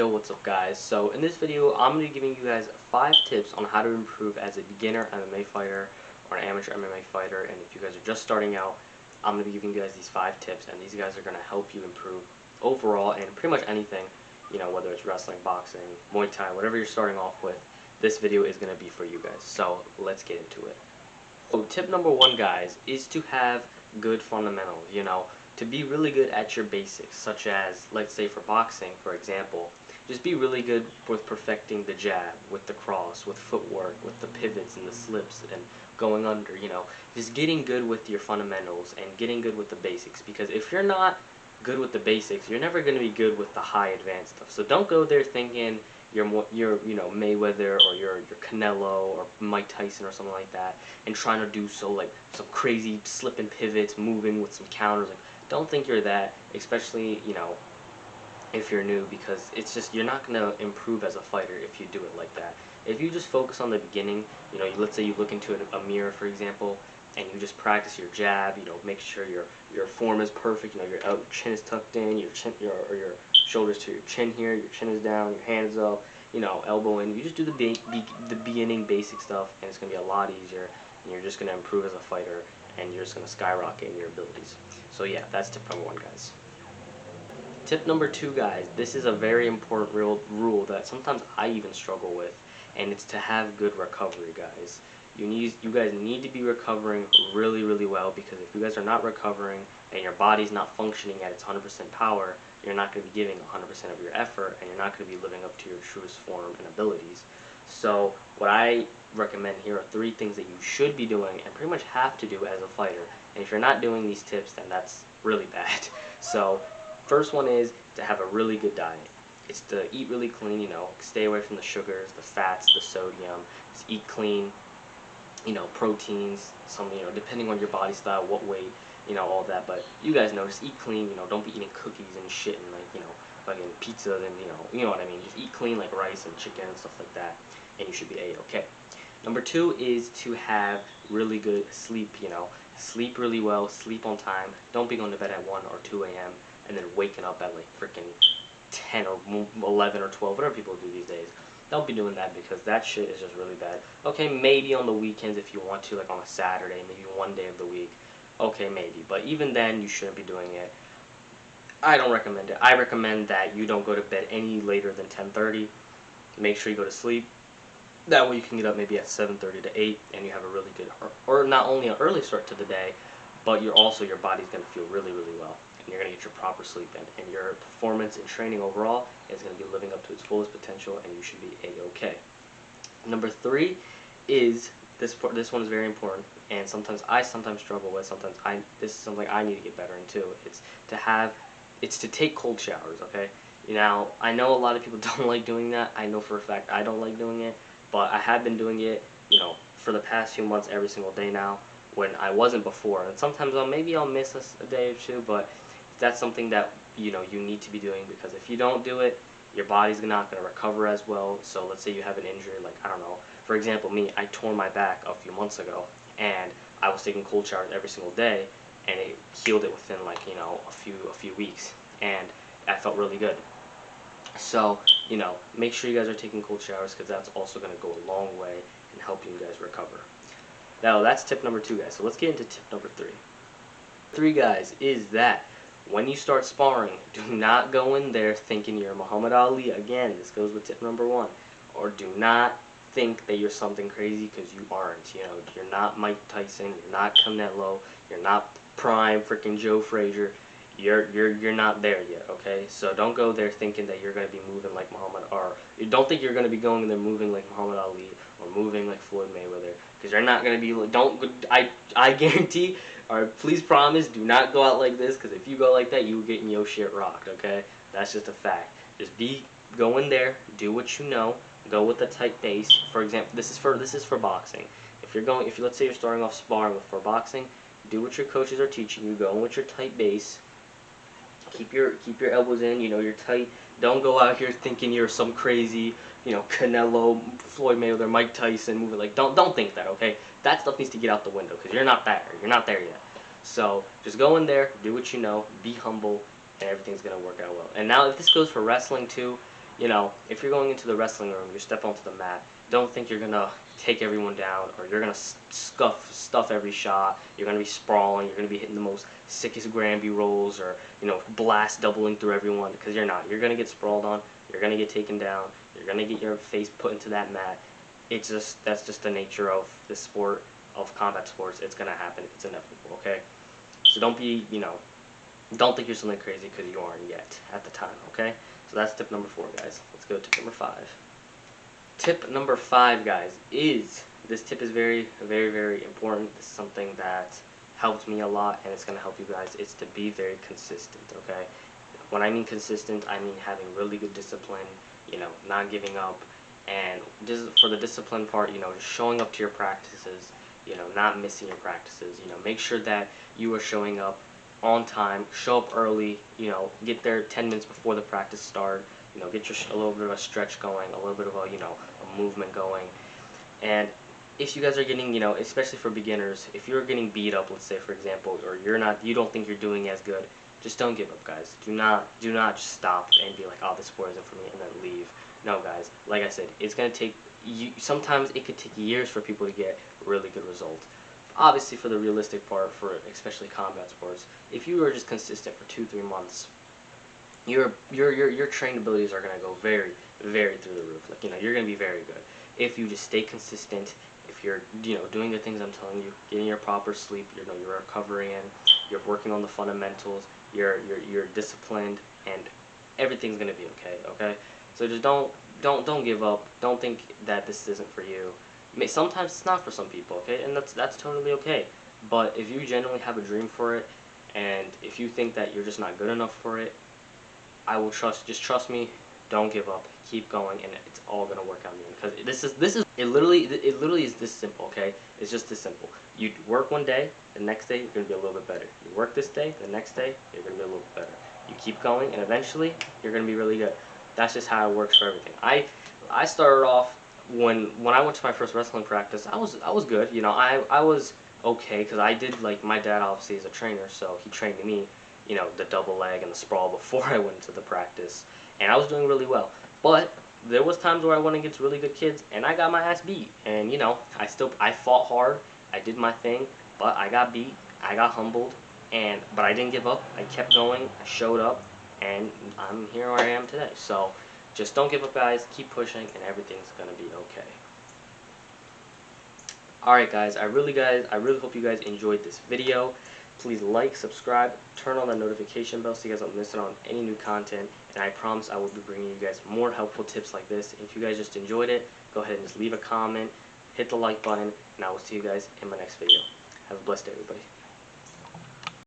Yo, what's up guys? So in this video I'm going to be giving you guys 5 tips on how to improve as a beginner MMA fighter or an amateur MMA fighter. And if you guys are just starting out, I'm going to be giving you guys these 5 tips, and these guys are going to help you improve overall and pretty much anything, you know, whether it's wrestling, boxing, Muay Thai, whatever you're starting off with. This video is going to be for you guys. So let's get into it. So tip number 1, guys, is to have good fundamentals, you know, to be really good at your basics, such as, let's say for boxing, for example, just be really good with perfecting the jab, with the cross, with footwork, with the pivots and the slips and going under, you know, just getting good with your fundamentals and getting good with the basics, because if you're not good with the basics, you're never going to be good with the high advanced stuff. So don't go there thinking you're you know, Mayweather or you're Canelo or Mike Tyson or something like that, and trying to do some crazy slipping pivots, moving with some counters. Like, don't think you're that, especially, you know, if you're new, because it's just, you're not going to improve as a fighter if you do it like that. If you just focus on the beginning, you know, let's say you look into a mirror, for example, and you just practice your jab, you know, make sure your form is perfect, you know, your chin is tucked in, your shoulders to your chin here, your chin is down, your hands up, you know, elbow in. You just do the beginning basic stuff, and it's going to be a lot easier, and you're just going to improve as a fighter, and you're just going to skyrocket in your abilities. So yeah, that's tip number 1, guys. Tip number 2, guys, this is a very important rule that sometimes I even struggle with, and it's to have good recovery, guys. You guys need to be recovering really well, because if you guys are not recovering and your body's not functioning at its 100% power, you're not going to be giving 100% of your effort, and you're not going to be living up to your truest form and abilities. So what I recommend here are 3 things that you should be doing and pretty much have to do as a fighter. And if you're not doing these tips, then that's really bad. So first one is to have a really good diet. It's to eat really clean, you know, stay away from the sugars, the fats, the sodium. Just eat clean, you know, proteins, some, you know, depending on your body style, what weight, you know, all that. But you guys know, just eat clean, you know, don't be eating cookies and shit and, like, you know, fucking pizzas and, you know what I mean. Just eat clean, like rice and chicken and stuff like that, and you should be A-okay. Number 2 is to have really good sleep, you know. Sleep really well, sleep on time. Don't be going to bed at 1 or 2 a.m. and then waking up at like freaking 10 or 11 or 12, whatever people do these days. Don't be doing that, because that shit is just really bad. Okay, maybe on the weekends if you want to, like on a Saturday, maybe one day of the week. Okay, maybe. But even then, you shouldn't be doing it. I don't recommend it. I recommend that you don't go to bed any later than 10:30. Make sure you go to sleep. That way you can get up maybe at 7:30 to 8, and you have a really good, or not only an early start to the day, but your body's going to feel really well, and you're going to get your proper sleep in, and your performance and training overall is going to be living up to its fullest potential, and you should be A-okay. Number 3 is, this one is very important, and I sometimes struggle with, this is something I need to get better into. It's to take cold showers, okay? Now, I know a lot of people don't like doing that. I know for a fact I don't like doing it. But I have been doing it, you know, for the past few months every single day now, when I wasn't before. And sometimes maybe I'll miss a day or two, but that's something that, you know, you need to be doing, because if you don't do it, your body's not going to recover as well. So let's say you have an injury, like, I don't know, for example, me, I tore my back a few months ago, and I was taking cold showers every single day, and it healed it within, like, you know, a few weeks, and I felt really good. So, you know, make sure you guys are taking cold showers, because that's also going to go a long way in helping you guys recover. Now, that's tip number 2, guys. So let's get into tip number 3. 3, guys, is that when you start sparring, do not go in there thinking you're Muhammad Ali. Again, this goes with tip number 1. Or do not think that you're something crazy, because you aren't. You know, you're not Mike Tyson, you're not Canelo, you're not prime freaking Joe Frazier. You're not there yet, okay? So don't go there thinking that you're going to be moving like Muhammad, or you don't think you're going to be going there moving like Muhammad Ali or moving like Floyd Mayweather, because you're not going to be. I guarantee, or please promise, do not go out like this, because if you go like that, you will get your shit rocked, okay? That's just a fact. Just go in there, do what you know, go with the tight base. For example, this is for boxing. If let's say you're starting off sparring for boxing, do what your coaches are teaching you. Go in with your tight base. Keep your elbows in, you know, you're tight. Don't go out here thinking you're some crazy, you know, Canelo, Floyd Mayweather, Mike Tyson moving. Like, don't think that, okay? That stuff needs to get out the window, because you're not there. You're not there yet. So just go in there, do what you know, be humble, and everything's gonna work out well. And now, if this goes for wrestling too, you know, if you're going into the wrestling room, you step onto the mat, don't think you're going to take everyone down, or you're going to stuff every shot, you're going to be sprawling, you're going to be hitting the most sickest Granby rolls, or, you know, blast doubling through everyone, because you're not. You're going to get sprawled on, you're going to get taken down, you're going to get your face put into that mat. That's just the nature of the sport, of combat sports. It's going to happen. It's inevitable, okay? So don't be, you know, don't think you're something crazy because you aren't yet at the time, okay? So that's tip number 4, guys. Let's go to tip number 5. Tip number 5, guys, this tip is very, very, very important. This is something that helped me a lot, and it's going to help you guys. It's to be very consistent, okay? When I mean consistent, I mean having really good discipline, you know, not giving up, and just for the discipline part, you know, just showing up to your practices, you know, not missing your practices, you know, make sure that you are showing up on time, show up early, you know, get there 10 minutes before the practice start, you know, get a little bit of a stretch going, a little bit of a, you know, a movement going. And if you guys are getting, you know, especially for beginners, if you're getting beat up, let's say, for example, or you don't think you're doing as good, just don't give up, guys. Do not just stop and be like, oh, this sport isn't for me, and then leave. No, guys, like I said, it's going to take, sometimes it could take years for people to get really good results. Obviously, for the realistic part, for especially combat sports, if you are just consistent for 2-3 months, your training abilities are going to go very, very through the roof. Like, you know, you're going to be very good if you just stay consistent. If you're, you know, doing the things I'm telling you, getting your proper sleep, you know, you're recovering, and you're working on the fundamentals, you're disciplined, and everything's going to be okay. Okay, so just don't give up. Don't think that this isn't for you. Sometimes it's not for some people, okay, and that's totally okay. But if you genuinely have a dream for it, and if you think that you're just not good enough for it, just trust me, don't give up, keep going, and it's all gonna work out in the end. Because it literally is this simple, okay? It's just this simple. You work one day, the next day you're gonna be a little bit better. You work this day, the next day you're gonna be a little bit better. You keep going, and eventually you're gonna be really good. That's just how it works for everything. I started off when I went to my first wrestling practice. I was good, you know. I was okay because I did, like, my dad obviously is a trainer, so he trained me, you know, the double leg and the sprawl before I went to the practice, and I was doing really well. But there was times where I went against really good kids, and I got my ass beat. And, you know, I fought hard, I did my thing, but I got beat, I got humbled, but I didn't give up. I kept going, I showed up, and I'm here where I am today. So just don't give up, guys. Keep pushing, and everything's gonna be okay. Alright, guys, I really hope you guys enjoyed this video. Please like, subscribe, turn on that notification bell so you guys don't miss out on any new content, and I promise I will be bringing you guys more helpful tips like this. If you guys just enjoyed it, go ahead and just leave a comment, hit the like button, and I will see you guys in my next video. Have a blessed day, everybody.